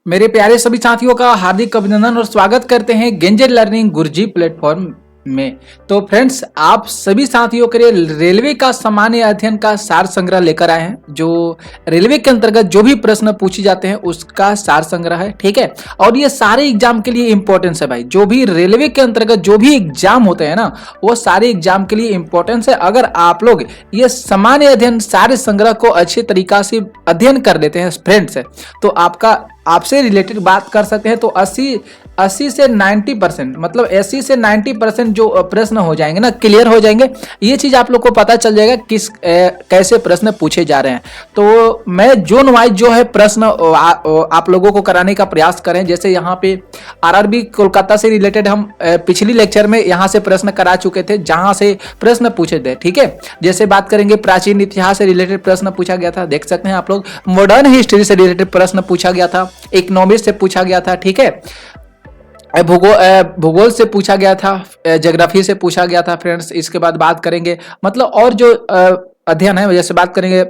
मेरे प्यारे सभी साथियों का हार्दिक अभिनंदन और स्वागत करते हैं गेंजर लर्निंग गुरुजी प्लेटफॉर्म में। तो फ्रेंड्स, आप सभी साथियों के लिए रेलवे का सामान्य अध्ययन का सार संग्रह लेकर आए हैं। जो रेलवे के अंतर्गत जो भी प्रश्न पूछे जाते हैं उसका सार संग्रह है, ठीक है। और ये सारे एग्जाम के लिए इंपॉर्टेंस है भाई। जो भी रेलवे के अंतर्गत जो भी एग्जाम होते हैं ना, वो सारे एग्जाम के लिए इंपॉर्टेंस है। अगर आप लोग ये सामान्य अध्ययन सारे संग्रह को अच्छे तरीका से अध्ययन कर लेते हैं फ्रेंड्स, तो आपसे रिलेटेड बात कर सकते हैं। तो 80 से 90%, मतलब 80 से 90% जो प्रश्न हो जाएंगे ना, क्लियर हो जाएंगे। ये चीज आप लोग को पता चल जाएगा कैसे प्रश्न पूछे जा रहे हैं। तो मैं जोन वाइज जो है प्रश्न आप लोगों को कराने का प्रयास करें। जैसे यहाँ पे आरआरबी कोलकाता से रिलेटेड हम पिछली लेक्चर में यहाँ से प्रश्न करा चुके थे, जहां से प्रश्न पूछे थे, ठीक है। जैसे बात करेंगे प्राचीन इतिहास से रिलेटेड प्रश्न पूछा गया था, देख सकते हैं आप लोग। मॉडर्न हिस्ट्री से रिलेटेड प्रश्न पूछा गया था, इकोनॉमिक्स से पूछा गया था, ठीक है। भूगोल से पूछा गया था, ज्योग्राफी से पूछा गया था फ्रेंड्स। इसके बाद बात करेंगे मतलब और जो अध्ययन है, जैसे बात करेंगे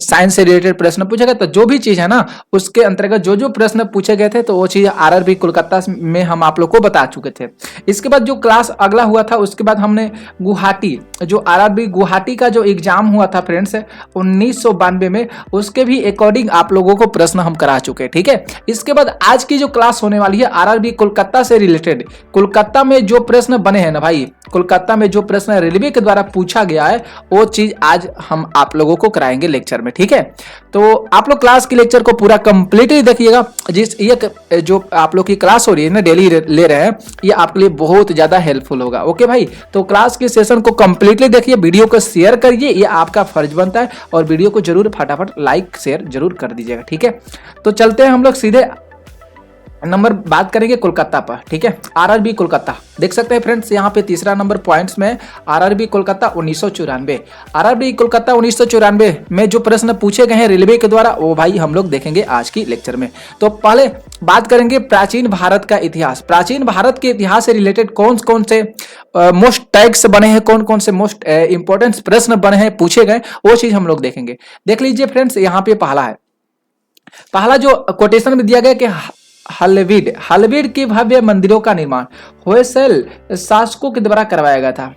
साइंस से रिलेटेड प्रश्न पूछा गया। तो जो भी चीज है ना, उसके अंतर्गत जो जो प्रश्न पूछे गए थे, तो वो चीज आरआरबी कोलकाता में हम आप लोग को बता चुके थे। इसके बाद जो क्लास अगला हुआ था, उसके बाद हमने गुवाहाटी, जो आरआरबी गुवाहाटी का जो एग्जाम हुआ था फ्रेंड्स 1992 में, उसके भी अकॉर्डिंग आप लोगों को प्रश्न हम करा चुके हैं, ठीक है। इसके बाद आज की जो क्लास होने वाली है आरआरबी कोलकाता से रिलेटेड, कोलकाता में जो प्रश्न बने हैं ना भाई, कोलकाता में जो प्रश्न रेलवे के द्वारा पूछा गया है, वो चीज आज हम आप लोगों को कराएंगे लेक्चर में, ठीक है। तो आप लोग क्लास की लेक्चर को पूरा कंप्लीटली देखिएगा। ये जो आप लोग की क्लास हो रही है ना, डेली ले रहे हैं, ये आपके लिए बहुत ज्यादा हेल्पफुल होगा, ओके भाई। तो क्लास के सेशन को कंप्लीटली देखिए, वीडियो को शेयर करिए, ये आपका फर्ज बनता है। और वीडियो को जरूर फटाफट लाइक शेयर जरूर कर दीजिएगा, ठीक है। तो चलते हैं हम लोग सीधे नंबर बात करेंगे कोलकाता पर, ठीक है। आरआरबी कोलकाता देख सकते हैं फ्रेंड्स, यहाँ पे तीसरा नंबर पॉइंट्स में आरआरबी कोलकाता 1994। आरआरबी कोलकाता 1994 में जो प्रश्न पूछे गए हैं रेलवे के द्वारा, वो भाई हम लोग देखेंगे आज की लेक्चर में। तो पहले बात करेंगे प्राचीन भारत का इतिहास। प्राचीन भारत के इतिहास से रिलेटेड कौन कौन से मोस्ट टैग्स बने हैं, कौन कौन से मोस्ट इंपॉर्टेंट प्रश्न बने हैं, पूछे गए, वो चीज हम लोग देखेंगे। देख लीजिए फ्रेंड्स, यहाँ पे पहला जो कोटेशन में दिया गया कि हलवीड के भव्य मंदिरों का निर्माण होयसल शासकों के द्वारा करवाया गया था।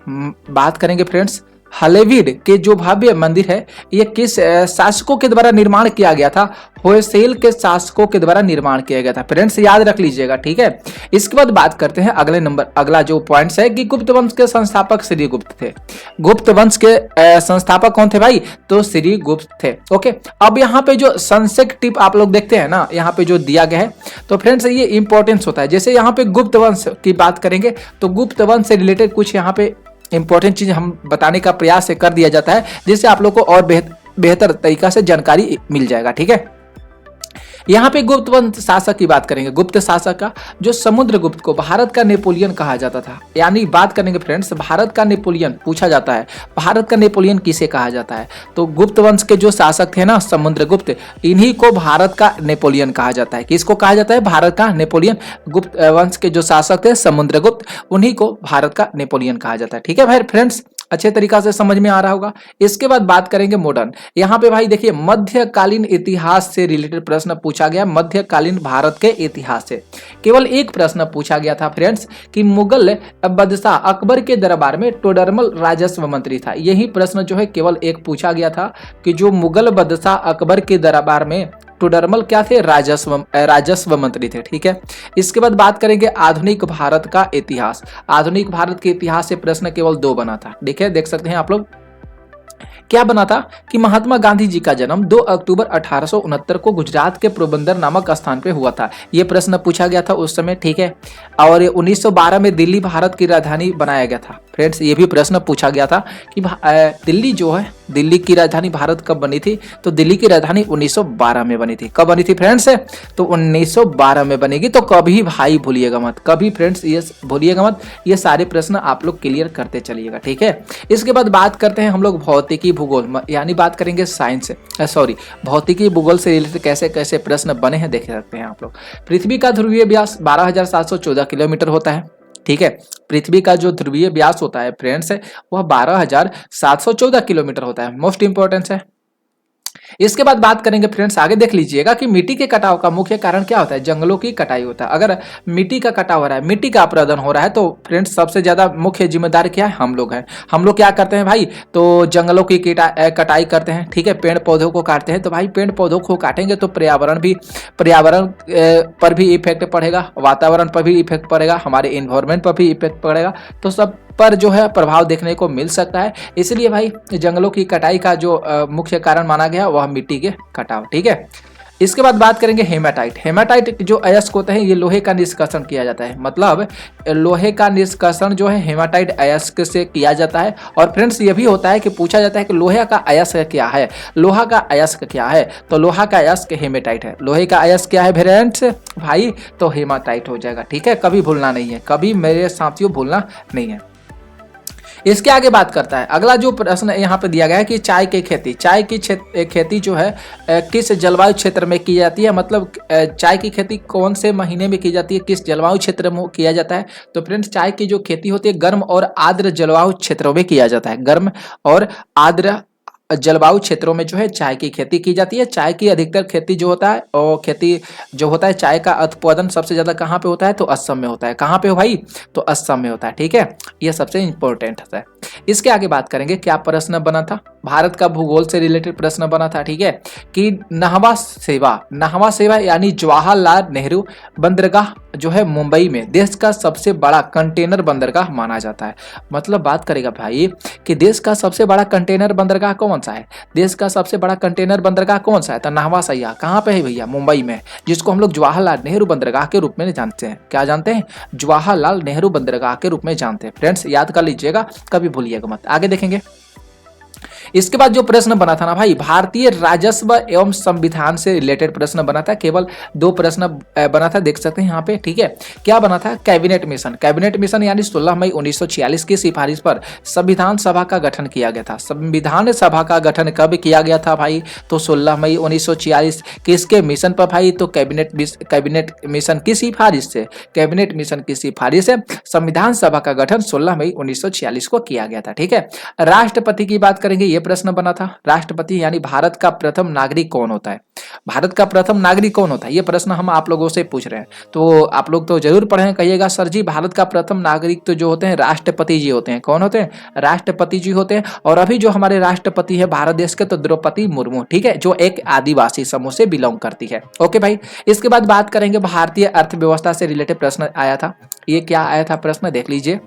बात करेंगे फ्रेंड्स, हलेवीड के जो भव्य मंदिर है, ये किस शासकों के द्वारा निर्माण किया गया था? होयसल के शासकों के द्वारा निर्माण किया गया था फ्रेंड्स, याद रख लीजिएगा, ठीक है। इसके बाद बात करते हैं अगला जो पॉइंट्स है कि गुप्त वंश के संस्थापक श्री गुप्त थे। गुप्त वंश के संस्थापक कौन थे भाई? तो श्री गुप्त थे, ओके। अब यहाँ पे जो सनसेट टिप आप लोग देखते हैं ना, यहाँ पे जो दिया गया है, तो फ्रेंड्स ये इंपॉर्टेंस होता है। जैसे यहाँ पे गुप्त वंश की बात करेंगे, तो गुप्त वंश से रिलेटेड कुछ यहाँ पे इंपॉर्टेंट चीज हम बताने का प्रयास कर दिया जाता है, जिससे आप लोग को और बेहतर तरीका से जानकारी मिल जाएगा, ठीक है। यहाँ पे गुप्त वंश शासक की बात करेंगे। गुप्त शासक का जो समुद्रगुप्त को भारत का नेपोलियन कहा जाता था, यानी बात करेंगे फ्रेंड्स, भारत का नेपोलियन पूछा जाता है, भारत का नेपोलियन किसे कहा जाता है? तो गुप्त वंश के जो शासक थे ना, समुद्रगुप्त, इन्हीं को भारत का नेपोलियन कहा जाता है। किसको कहा जाता है? भारत का नेपोलियन। गुप्त वंश के जो शासक थे समुद्रगुप्त, उन्हीं को भारत का नेपोलियन कहा जाता है, ठीक है भाई फ्रेंड्स। अच्छे तरीका से समझ में आ रहा होगा। इसके बाद बात करेंगे मॉडर्न। यहाँ पे भाई देखिए, मध्यकालीन इतिहास से रिलेटेड प्रश्न पूछा गया। मध्यकालीन भारत के इतिहास से केवल एक प्रश्न पूछा गया था फ्रेंड्स, कि मुगल बादशाह अकबर के दरबार में टोडरमल राजस्व मंत्री था। यही प्रश्न जो है केवल एक पूछा गया था, कि जो मुगल बादशाह अकबर के दरबार में टोडरमल क्या थे? राजस्व मंत्री थे, ठीक है। इसके बाद बात करेंगे आधुनिक भारत का इतिहास। आधुनिक भारत के इतिहास से प्रश्न केवल 2 बना था, ठीक है, देख सकते हैं आप लोग। क्या बना था? कि महात्मा गांधी जी का जन्म 2 अक्टूबर 1869 को गुजरात के पोरबंदर नामक स्थान पे हुआ था। यह प्रश्न पूछा गया था उस समय, ठीक है। और 1912 में दिल्ली भारत की राजधानी बनाया गया था फ्रेंड्स। ये भी प्रश्न पूछा गया था कि दिल्ली जो है, दिल्ली की राजधानी भारत कब बनी थी? तो दिल्ली की राजधानी 1912 में बनी थी। कब बनी थी फ्रेंड्स? तो 1912 में बनेगी। तो कभी भाई भूलिएगा मत, कभी फ्रेंड्स ये भूलिएगा मत। ये सारे प्रश्न आप लोग क्लियर करते चलिएगा, ठीक है। इसके बाद बात करते हैं हम लोग भौतिकी भूगोल, यानी बात करेंगे साइंस, भौतिकी भूगोल से रिलेटेड कैसे कैसे प्रश्न बने हैं देख सकते हैं आप लोग। पृथ्वी का ध्रुवीय व्यास 12,714 किलोमीटर होता है, ठीक है। पृथ्वी का जो ध्रुवीय व्यास होता है फ्रेंड्स, वह 12,714 किलोमीटर होता है। मोस्ट इंपॉर्टेंट है। इसके बाद बात करेंगे फ्रेंड्स, आगे देख लीजिएगा कि मिट्टी के कटाव का मुख्य कारण क्या होता है, जंगलों की कटाई होता है। अगर मिट्टी का कटाव हो रहा है, मिट्टी का अपरदन हो रहा है, तो फ्रेंड्स सबसे ज्यादा मुख्य जिम्मेदार क्या है, हम लोग हैं। हम लोग क्या करते हैं भाई, तो जंगलों की कटाई करते हैं, ठीक है, पेड़ पौधों को काटते हैं। तो भाई पेड़ पौधों को काटेंगे तो पर्यावरण पर भी इफेक्ट पड़ेगा, वातावरण पर भी इफेक्ट पड़ेगा, हमारे इन्वायरमेंट पर भी इफेक्ट पड़ेगा, तो सब पर जो है प्रभाव देखने को मिल सकता है। इसलिए भाई जंगलों की कटाई का जो मुख्य कारण माना गया वह मिट्टी के कटाव, ठीक है। इसके बाद बात करेंगे हेमाटाइट। हेमाटाइट जो अयस्क होते हैं, ये लोहे का निष्कर्षण किया जाता है, मतलब लोहे का निष्कर्षण जो है हेमाटाइट अयस्क से किया जाता है। और फ्रेंड्स ये भी होता है कि पूछा जाता है कि लोहे का अयस्क क्या है, लोहा का अयस्क क्या है, तो लोहा का अयस्क हेमाटाइट है। लोहे का अयस्क क्या है फ्रेंड्स भाई, तो हेमाटाइट हो जाएगा, ठीक है, कभी भूलना नहीं है, कभी मेरे साथियों भूलना नहीं है। इसके आगे बात करता है, अगला जो प्रश्न यहाँ पे दिया गया है कि चाय की खेती, चाय की खेती जो है किस जलवायु क्षेत्र में की जाती है, मतलब चाय की खेती कौन से महीने में की जाती है, किस जलवायु क्षेत्र में किया जाता है। तो फ्रेंड्स चाय की जो खेती होती है गर्म और आर्द्र जलवायु क्षेत्रों में किया जाता है, गर्म और आर्द्र जलवायु क्षेत्रों में जो है चाय की खेती की जाती है। चाय की अधिकतर खेती जो होता है, और खेती जो होता है, चाय का उत्पादन सबसे ज्यादा कहाँ पे होता है, तो असम में होता है। कहाँ पे हो भाई, तो असम में होता है, ठीक है, ये सबसे इंपॉर्टेंट है। इसके आगे बात करेंगे, क्या प्रश्न बना था, भारत का भूगोल से रिलेटेड प्रश्न बना था, ठीक है, कि नहवा सेवा यानी जवाहरलाल नेहरू बंदरगाह जो है मुंबई में देश का सबसे बड़ा कंटेनर बंदरगाह माना जाता है। मतलब बात करेगा भाई कि देश का सबसे बड़ा कंटेनर बंदरगाह कौन सा है, देश का सबसे बड़ा कंटेनर बंदरगाह कौन सा है, तो नहवा सैया कहाँ पे है भैया, मुंबई में, जिसको हम लोग जवाहरलाल नेहरू बंदरगाह के रूप में जानते हैं। क्या जानते हैं, जवाहरलाल नेहरू बंदरगाह के रूप में जानते हैं। फ्रेंड्स याद कर लीजिएगा, कभी भूलिएगा मत। आगे देखेंगे, इसके बाद जो प्रश्न बना था ना भाई, भारतीय राजस्व एवं संविधान से रिलेटेड प्रश्न बना था, केवल 2 प्रश्न बना था, देख सकते हैं यहाँ पे, ठीक है। क्या बना था, कैबिनेट मिशन, कैबिनेट मिशन यानी 16 मई 1946 की सिफारिश पर संविधान सभा का गठन किया गया था। संविधान सभा का गठन कब किया गया था भाई, तो 16 मई 1946। किसके मिशन पर भाई, तो कैबिनेट मिशन की सिफारिश से, कैबिनेट मिशन की सिफारिश से संविधान सभा का गठन 16 मई 1946 को किया गया था, ठीक है। राष्ट्रपति की बात करेंगे, ये प्रश्न बना था, राष्ट्रपति यानी भारत का प्रथम नागरिक कौन होता है, भारत का प्रथम नागरिक कौन होता है, ये प्रश्न हम आप लोगों से पूछ रहे हैं। तो आप लोग तो जरूर पढ़े, कहिएगा सर जी भारत का प्रथम नागरिक तो जो होते हैं राष्ट्रपति जी होते हैं। कौन होते हैं, राष्ट्रपति जी होते हैं। और अभी जो हमारे राष्ट्रपति है भारत देश के, तो द्रौपदी मुर्मू, ठीक है, जो एक आदिवासी समूह से बिलोंग करती है। ओके भाई, इसके बाद बात करेंगे, भारतीय अर्थव्यवस्था से रिलेटेड प्रश्न आया था। ये क्या आया था प्रश्न, देख लीजिए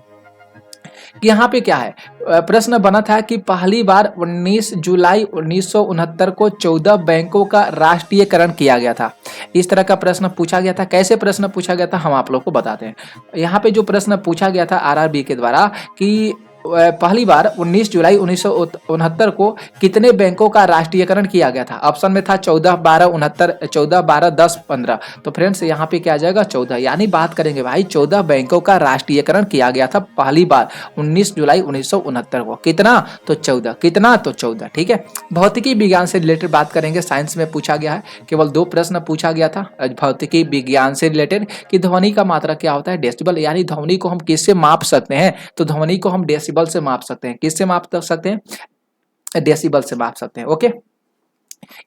कि यहाँ पे क्या है, प्रश्न बना था कि पहली बार 19 जुलाई 1969 को 14 बैंकों का राष्ट्रीयकरण किया गया था। इस तरह का प्रश्न पूछा गया था। कैसे प्रश्न पूछा गया था, हम आप लोग को बताते हैं। यहाँ पे जो प्रश्न पूछा गया था आरआरबी के द्वारा कि पहली बार 19 जुलाई 1969 को कितने बैंकों का राष्ट्रीयकरण किया गया था। ऑप्शन में था 14, 12, 69, 14, 12, 10, 15। तो फ्रेंड्स यहाँ पे क्या आ जाएगा, 14, यानी बात करेंगे भाई 14 बैंकों का राष्ट्रीयकरण किया गया था पहली बार 19 जुलाई 1969 को। कितना, तो 14, कितना, तो 14, ठीक है। भौतिकी विज्ञान से रिलेटेड बात करेंगे, साइंस में पूछा गया है, केवल 2 प्रश्न पूछा गया था भौतिकी विज्ञान से रिलेटेड कि ध्वनि का मात्रा क्या होता है, डेसिबल, यानी ध्वनि को हम किससे माप सकते हैं, तो ध्वनि को हम डेसिबल से माप सकते हैं। किससे माप सकते हैं, डेसिबल से माप सकते हैं। ओके,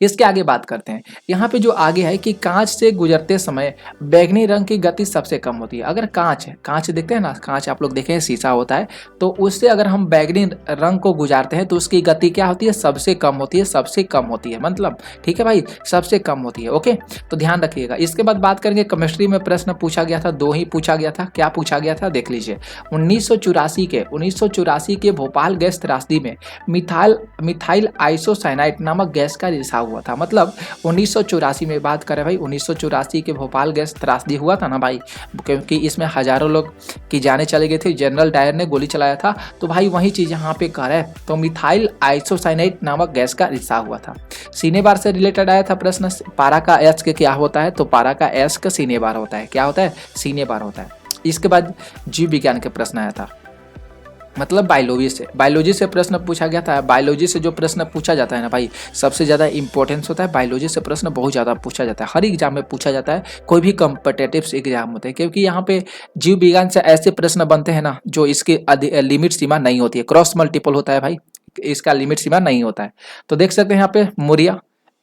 इसके आगे बात करते हैं। यहाँ पे जो आगे है कि कांच से गुजरते समय बैगनी रंग की गति सबसे कम होती है। अगर कांच है, कांच देखते हैं ना, कांच आप लोग देखें शीशा होता है, तो उससे अगर हम बैगनी रंग को गुजारते हैं तो उसकी गति क्या होती है, सबसे कम होती है, सबसे कम होती है, मतलब ठीक है भाई, सबसे कम होती है। ओके, तो ध्यान रखिएगा। इसके बाद बात करेंगे, केमिस्ट्री में प्रश्न पूछा गया था, 2 ही पूछा गया था। क्या पूछा गया था, देख लीजिए। 1984 के भोपाल गैस त्रासदी में मिथाइल आइसोसाइनाइड नामक गैस का रिसाव हुआ था। मतलब 1984 में बात करें भाई, 1984 के भोपाल गैस त्रासदी हुआ था ना भाई, क्योंकि इसमें हजारों लोग की जानें चली गई थी, जनरल डायर ने गोली चलाया था। तो भाई वही चीज यहाँ पे कर है, तो मिथाइल आइसोसाइनाइड नामक गैस का रिसाव हुआ था। सीने बार से रिलेटेड आया था प्रश्न, पारा का एच के क्या होता है, तो पारा का एच का सीने बार होता है। क्या होता है, सीने बार होता है। इसके बाद जीव विज्ञान के प्रश्न आया था, मतलब बायोलॉजी से प्रश्न पूछा गया था। बायोलॉजी से जो प्रश्न पूछा जाता है ना भाई, सबसे ज़्यादा इंपॉर्टेंस होता है बायोलॉजी से प्रश्न, बहुत ज़्यादा पूछा जाता है, हर एग्जाम में पूछा जाता है, कोई भी कॉम्पिटिटिव एग्जाम होते हैं, क्योंकि यहाँ पे जीव विज्ञान से ऐसे प्रश्न बनते हैं ना जो इसकी लिमिट सीमा नहीं होती है, क्रॉस मल्टीपल होता है भाई, इसका लिमिट सीमा नहीं होता है। तो देख सकते हैं यहाँ पे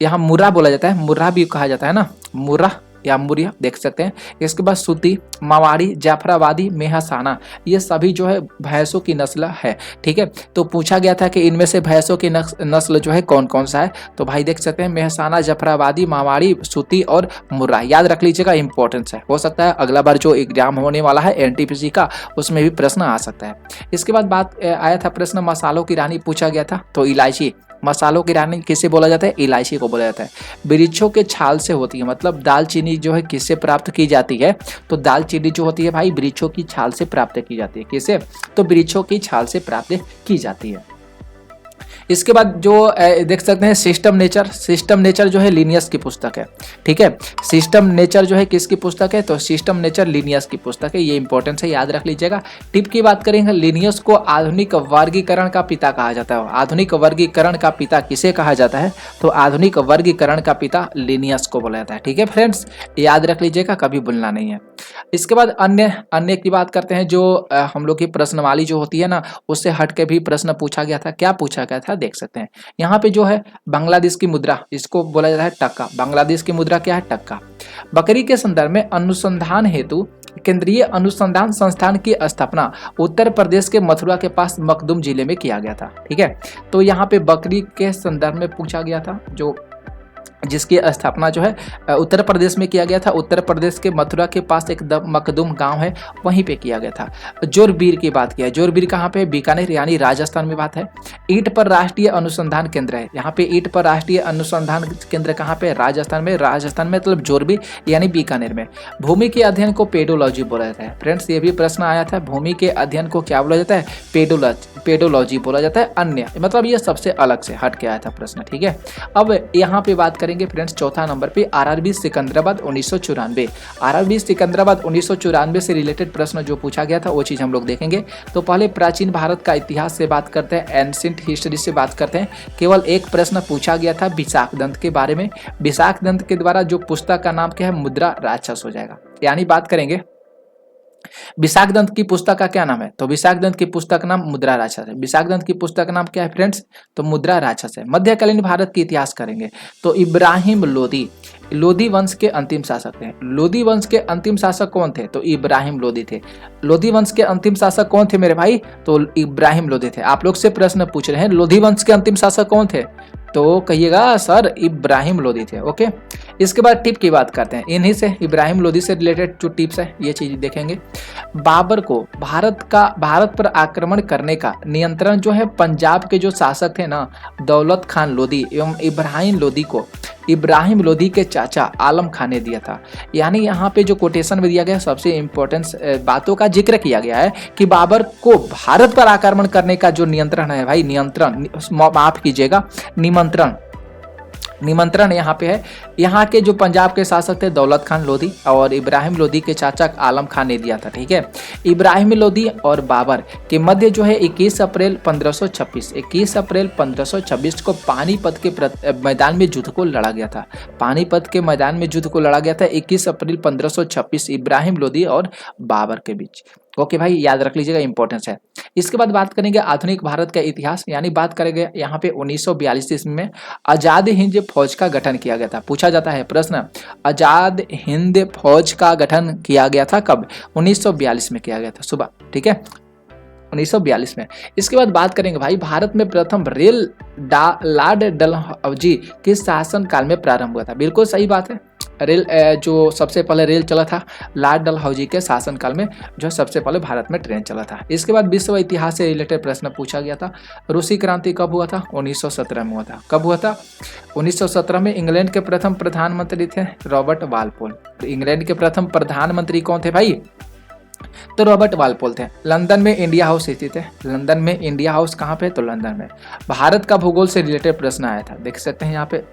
यहाँ मुर्रा बोला जाता है, मुर्रा भी कहा जाता है ना, मुर्रा या मुरिया देख सकते हैं। इसके बाद सूती, मावाड़ी, जाफराबादी, मेहसाना, ये सभी जो है भैंसों की नस्ल है। ठीक है, तो पूछा गया था कि इनमें से भैंसों की नस्ल जो है कौन कौन सा है, तो भाई देख सकते हैं मेहसाना, जाफराबादी, मावाड़ी, सूती और मुर्रा। याद रख लीजिएगा, इंपॉर्टेंस है, हो सकता है अगला बार जो एग्जाम होने वाला है एनटीपीसी का उसमें भी प्रश्न आ सकता है। इसके बाद बात आया था प्रश्न मसालों की रानी पूछा गया था, तो इलायची, मसालों की रानी किसे बोला जाता है, इलायची को बोला जाता है। वृक्षों के छाल से होती है, मतलब दालचीनी जो है किससे प्राप्त की जाती है, तो दालचीनी जो होती है भाई वृक्षों की छाल से प्राप्त की जाती है। किसे, तो वृक्षों की छाल से प्राप्त की जाती है। इसके बाद जो देख सकते हैं सिस्टम नेचर, सिस्टम नेचर जो है लिनियस की पुस्तक है। ठीक है, सिस्टम नेचर जो है किसकी पुस्तक है, तो सिस्टम नेचर लिनियस की पुस्तक है, ये इंपॉर्टेंट है, याद रख लीजिएगा। टिप की बात करेंगे, लिनियस को आधुनिक वर्गीकरण का पिता कहा जाता है। आधुनिक वर्गीकरण का पिता किसे कहा जाता है, तो आधुनिक वर्गीकरण का पिता लिनियस को बोला जाता है। ठीक है फ्रेंड्स, याद रख लीजिएगा, कभी भूलना नहीं है। इसके बाद अन्य की बात करते हैं, जो हम लोग की प्रश्नवाली जो होती है ना, उससे हट के भी प्रश्न पूछा गया था। क्या पूछा गया था देख सकते हैं, यहाँ पे जो है बांग्लादेश की मुद्रा, इसको बोला जाता है टक्का। बांग्लादेश की मुद्रा क्या है, टक्का। बकरी के संदर्भ में अनुसंधान हेतु केंद्रीय अनुसंधान संस्थान की स्थापना उत्तर प्रदेश के मथुरा के पास मखदुम जिले में किया गया था। ठीक है, तो यहाँ पे बकरी के संदर्भ में पूछा गया था, जो जिसकी स्थापना जो है उत्तर प्रदेश में किया गया था। उत्तर प्रदेश के मथुरा के पास एक मखदुम गांव है, वहीं पे किया गया था। जोरबीर की बात किया, जोरबीर कहाँ पे, बीकानेर यानी राजस्थान में बात है। ईंट पर राष्ट्रीय अनुसंधान केंद्र है, यहाँ पे ईंट पर राष्ट्रीय अनुसंधान केंद्र कहाँ पे, राजस्थान में। राजस्थान में मतलब जोरबीर यानी बीकानेर में। भूमि के अध्ययन को पेडोलॉजी बोला जाता है। फ्रेंड्स, ये भी प्रश्न आया था, भूमि के अध्ययन को क्या बोला जाता है, पेडोलॉजी बोला जाता है। अन्य मतलब ये सबसे अलग से हट के आया था प्रश्न। ठीक है, अब यहाँ पे बात करेंगे फ्रेंड्स चौथा नंबर पे आरआरबी सिकंदराबाद 1994। आरआरबी सिकंदराबाद 1994 से रिलेटेड प्रश्न जो पूछा गया था वो चीज हम लोग देखेंगे। तो पहले प्राचीन भारत का इतिहास से बात करते हैं, एंशिएंट हिस्ट्री से बात करते हैं। केवल एक प्रश्न पूछा गया था विशाख दंत के बारे में। विशाख दंत के द्वारा जो पुस्तक का नाम क्या है, मुद्रा राक्षस हो जाएगा। यानी बात करेंगे विशाख दंत की पुस्तक का क्या नाम है, तो विशाख दंत की पुस्तक का नाम मुद्रा राक्षस है। विशाख दंत की पुस्तक का नाम क्या है फ्रेंड्स, तो मुद्रा राक्षस है। मध्यकालीन भारत की इतिहास करेंगे तो इब्राहिम लोदी, लोदी वंश के अंतिम शासक थे। लोदी वंश के अंतिम शासक कौन थे, तो इब्राहिम लोदी थे। लोदी वंश के अंतिम शासक कौन थे मेरे भाई, तो इब्राहिम लोदी थे। आप लोग से प्रश्न पूछ रहे हैं लोदी वंश के अंतिम शासक कौन थे, तो कहिएगा सर इब्राहिम लोदी थे। ओके, इसके बाद टिप की बात करते हैं, इन्हीं से इब्राहिम लोदी से रिलेटेड जो टिप्स है ये चीज देखेंगे। बाबर को भारत पर आक्रमण करने का नियंत्रण जो है पंजाब के जो शासक थे ना, दौलत खान लोदी एवं इब्राहिम लोदी के चाचा आलम खान ने दिया था। यानी यहाँ पे जो कोटेशन में दिया गया सबसे इंपॉर्टेंट बातों का जिक्र किया गया है कि बाबर को भारत पर आक्रमण करने का जो नियंत्रण है भाई, नियंत्रण माफ कीजिएगा, निमंत्रण यहाँ पे है। यहाँ के जो पंजाब के शासक थे दौलत खान लोदी और इब्राहिम लोदी के चाचा आलम खान ने दिया था। ठीक है, इब्राहिम लोदी और बाबर के मध्य जो है 21 अप्रैल 1526 को पानीपत के मैदान में युद्ध को लड़ा गया था। पानीपत के मैदान में युद्ध को लड़ा गया था 21 अप्रैल 1526 इब्राहिम लोदी और बाबर के बीच। ओके भाई, याद रख लीजिएगा, इंपॉर्टेंस है। इसके बाद बात करेंगे आधुनिक भारत का इतिहास, यानी बात करेंगे यहाँ पे 1942 ईस्वी में आजाद हिंद फौज का गठन किया गया था। पूछा जाता है प्रश्न, आजाद हिंद फौज का गठन किया गया था कब, 1942 में किया गया था सुबह। ठीक है, 1942 में। इसके बाद बात करेंगे भाई भारत में प्रथम रेल लॉर्ड डलहौजी के शासन काल में प्रारंभ हुआ था। बिल्कुल सही बात है, रेल जो सबसे पहले रेल चला था लॉर्ड डलहौजी के शासनकाल में, जो सबसे पहले भारत में ट्रेन चला था। इसके बाद विश्व इतिहास से रिलेटेड प्रश्न पूछा गया था। रूसी क्रांति कब हुआ था, 1917 में हुआ था। कब हुआ था, 1917 में। इंग्लैंड के प्रथम प्रधानमंत्री थे रॉबर्ट वालपोल। तो इंग्लैंड के प्रथम प्रधानमंत्री कौन थे भाई, तो रॉबर्ट वालपोल थे। लंदन में इंडिया हाउस स्थित है। लंदन में इंडिया हाउस कहाँ पे, तो लंदन में। भारत का भूगोल से रिलेटेड प्रश्न आया था, देख सकते हैं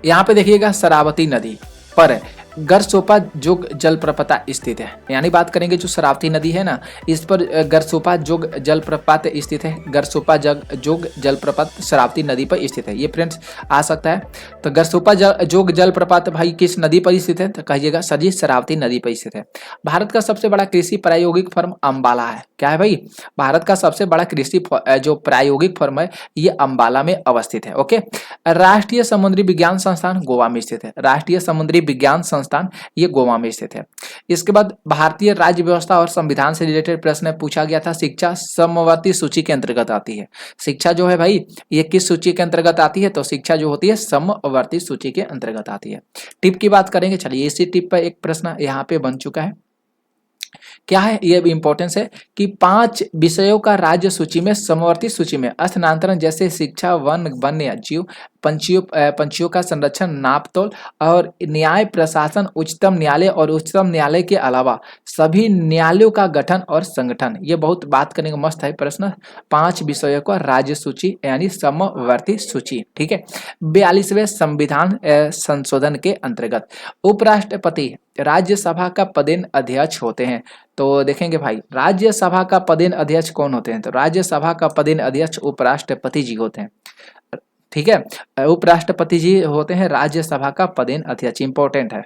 यहाँ पे देखिएगा शरावती नदी पर गरसोपा जोग जलप्रपात स्थित है। यानी बात करेंगे जो शरावती नदी है ना, इस पर गरसोपा जोग जलप्रपात स्थित है। गरसोपा जोग जलप्रपात शरावती नदी पर स्थित है। ये फ्रेंड्स आ सकता है। तो गरसोपा जोग जलप्रपात भाई किस नदी पर स्थित है, तो कहिएगा सर जी शरावती नदी पर स्थित है। भारत का सबसे बड़ा कृषि प्रायोगिक फर्म अम्बाला है। क्या है भाई, भारत का सबसे बड़ा कृषि जो प्रायोगिक फर्म है ये अम्बाला में अवस्थित है। ओके, राष्ट्रीय समुद्री विज्ञान संस्थान गोवा में स्थित है। राष्ट्रीय समुद्री विज्ञान संस्थान ये गोवा में स्थित है। इसके बाद भारतीय राज्य व्यवस्था और संविधान से रिलेटेड प्रश्न पूछा गया था। शिक्षा समवर्ती सूची के अंतर्गत आती है। शिक्षा जो है भाई ये किस सूची के अंतर्गत आती है, तो शिक्षा जो होती है समवर्ती सूची के अंतर्गत आती है। टिप की बात करेंगे, चलिए इसी टिप पर एक प्रश्न यहाँ पे बन चुका है। क्या है ये इंपॉर्टेंस है कि 5 विषयों का राज्य सूची में समवर्ती सूची में स्थानांतरण जैसे शिक्षा, वन, वन्य जीव, पंछियों का संरक्षण, नापतोल और न्याय प्रशासन, उच्चतम न्यायालय और उच्चतम न्यायालय के अलावा सभी न्यायालयों का गठन और संगठन। ये बहुत बात करने का मस्त है प्रश्न। 5 विषयों का राज्य सूची यानी समवर्ती सूची। ठीक है, 42वें संविधान संशोधन के अंतर्गत उपराष्ट्रपति राज्यसभा का पदेन अध्यक्ष होते हैं। तो देखेंगे भाई राज्यसभा का पदेन अध्यक्ष कौन होते हैं, तो राज्यसभा का पदेन अध्यक्ष उपराष्ट्रपति जी होते हैं। ठीक है, उपराष्ट्रपति जी होते हैं राज्यसभा का पदेन अध्यक्ष। इंपॉर्टेंट है।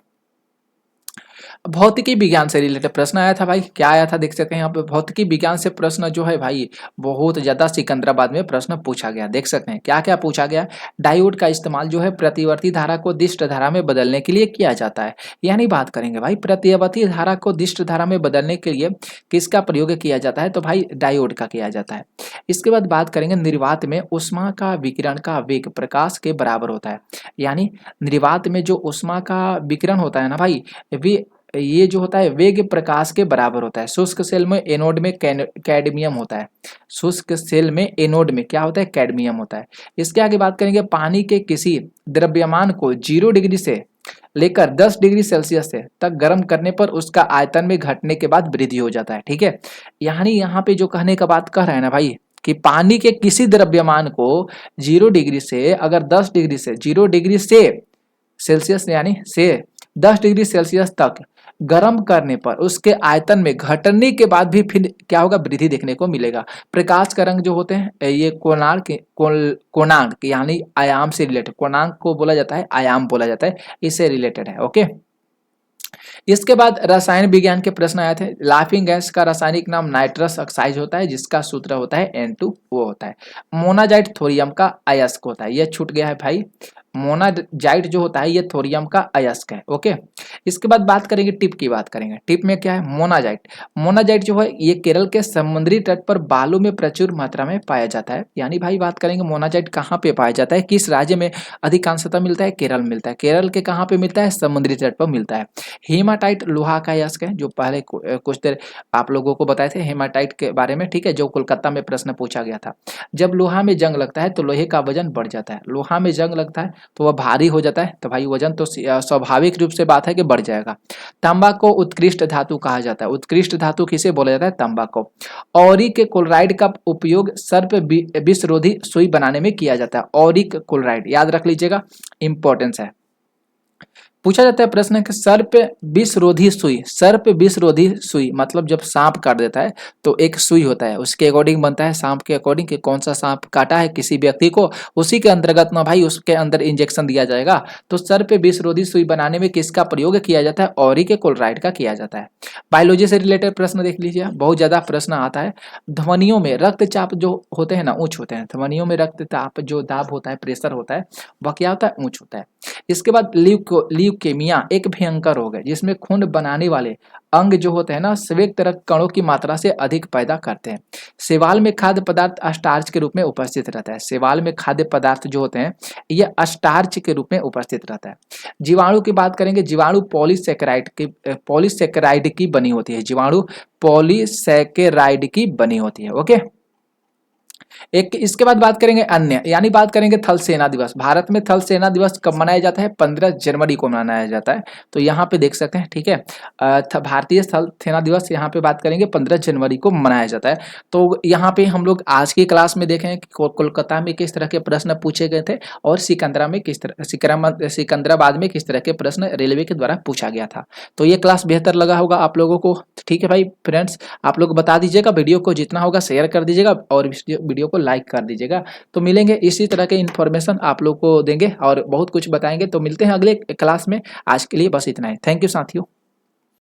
भौतिकी विज्ञान से रिलेटेड प्रश्न आया था भाई। क्या आया था देख सकते हैं यहाँ पे, भौतिकी विज्ञान से प्रश्न जो है भाई बहुत ज्यादा सिकंदराबाद में प्रश्न पूछा गया। देख सकते हैं क्या क्या पूछा गया। डायोड का इस्तेमाल जो है प्रतिवर्ती धारा को दिष्ट धारा में बदलने के लिए किया जाता है। यानी बात करेंगे भाई प्रतिवर्ती धारा को दिष्ट धारा में बदलने के लिए किसका प्रयोग किया जाता है, तो भाई डायोड का किया जाता है। इसके बाद बात करेंगे निर्वात में ऊष्मा का विकिरण का वेग प्रकाश के बराबर होता है। यानी निर्वात में जो ऊष्मा का विकिरण होता है ना भाई, ये जो होता है वेग प्रकाश के बराबर होता है। शुष्क सेल में एनोड में कैडमियम होता है। शुष्क सेल में एनोड में क्या होता है, कैडमियम होता है। इसके आगे बात करेंगे पानी के किसी द्रव्यमान को 0 डिग्री से लेकर 10 डिग्री सेल्सियस से तक गर्म करने पर उसका आयतन में घटने के बाद वृद्धि हो जाता है। ठीक है, यानी यहाँ पे जो कहने का बात कह रहे हैं ना भाई कि पानी के किसी द्रव्यमान को 0 डिग्री से अगर 10 डिग्री से 0 डिग्री से सेल्सियस यानी से 10 डिग्री सेल्सियस तक गर्म करने पर उसके आयतन में घटने के बाद भी फिर क्या होगा, वृद्धि देखने को मिलेगा। प्रकाश का रंग जो होते हैं ये कोणांक यानी आयाम से रिलेटेड, कोणांक को बोला जाता है, आयाम बोला जाता है, इससे रिलेटेड है। ओके, इसके बाद रसायन विज्ञान के प्रश्न आए थे। लाफिंग गैस का रासायनिक नाम नाइट्रस ऑक्साइड होता है जिसका सूत्र होता है N2O होता है। मोनाजाइट थोरियम का अयस्क होता है। यह छूट गया है भाई, मोनाजाइट जो होता है ये थोरियम का अयस्क है। ओके, इसके बाद बात करेंगे टिप की बात करेंगे। टिप में क्या है, मोनाजाइट। मोनाजाइट जो है ये केरल के समुद्री तट पर बालू में प्रचुर मात्रा में पाया जाता है। यानी भाई बात करेंगे मोनाजाइट कहाँ पे पाया जाता है, किस राज्य में अधिकांशतः मिलता है, केरल मिलता है। केरल के कहाँ पे मिलता है, समुद्री तट पर मिलता है। हेमाटाइट लोहा का अयस्क है, जो पहले कुछ देर आप लोगों को बताए थे हेमाटाइट के बारे में। ठीक है, जो कोलकाता में प्रश्न पूछा गया था। जब लोहा में जंग लगता है तो लोहे का वजन बढ़ जाता है। लोहा में जंग लगता है तो वह भारी हो जाता है, तो भाई वजन तो स्वाभाविक रूप से बात है कि बढ़ जाएगा। तांबा को उत्कृष्ट धातु कहा जाता है। उत्कृष्ट धातु किसे बोला जाता है, तांबा को। ऑरिक क्लोराइड का उपयोग सर्प विषरोधी सुई बनाने में किया जाता है। ऑरिक क्लोराइड याद रख लीजिएगा, इंपॉर्टेंस है। पूछा जाता है प्रश्न कि सर्प विषरोधी सुई, सर्प विषरोधी सुई मतलब जब सांप काट देता है तो एक सुई होता है, उसके अकॉर्डिंग बनता है, सांप के अकॉर्डिंग कि कौन सा सांप काटा है किसी व्यक्ति को, उसी के अंतर्गत ना भाई उसके अंदर इंजेक्शन दिया जाएगा। तो सर्प विषरोधी सुई बनाने में किसका प्रयोग किया जाता है, ऑरिक क्लोराइड का किया जाता है। बायोलॉजी से रिलेटेड प्रश्न देख लीजिए, बहुत ज्यादा प्रश्न आता है। ध्वनियों में रक्तचाप जो होते हैं ना उच्च होते हैं। ध्वनियों में रक्तचाप जो दाब होता है, प्रेशर होता है, वह क्या होता है, उच्च होता है। इसके बाद ल्यूकेमिया एक भयंकर रोग है जिसमें खून बनाने वाले अंग जो होते हैं ना श्वेत रक्त कणों की मात्रा से अधिक पैदा करते हैं। शैवाल में खाद्य पदार्थ स्टार्च के रूप में उपस्थित रहता है। शैवाल में खाद्य पदार्थ जो होते हैं ये स्टार्च के रूप में उपस्थित रहता है। जीवाणु की बात करेंगे, जीवाणु पॉलीसेकेराइड की बनी होती है। जीवाणु पॉलीसेकेराइड की बनी होती है। ओके, एक इसके बाद बात करेंगे अन्य, यानी बात करेंगे थल सेना दिवस। भारत में थल सेना दिवस कब मनाया जाता है? 15 जनवरी को मनाया जाता है। तो यहाँ पे देख सकते हैं, ठीक है। भारतीय थल सेना दिवस यहाँ पे बात करेंगे 15 जनवरी को मनाया जाता है। तो यहाँ पे हम लोग आज की क्लास में देखें कि कोलकाता में किस तरह के प्रश्न पूछे गए थे और सिकंदराबाद में किस तरह के प्रश्न रेलवे के द्वारा पूछा गया था। तो ये क्लास बेहतर लगा होगा आप लोगों को, ठीक है भाई फ्रेंड्स। आप लोग बता दीजिएगा, वीडियो को जितना होगा शेयर कर दीजिएगा और वीडियो को लाइक कर दीजिएगा। तो मिलेंगे इसी तरह के इन्फॉर्मेशन आप लोग को देंगे और बहुत कुछ बताएंगे। तो मिलते हैं अगले क्लास में। आज के लिए बस इतना ही। थैंक यू साथियों।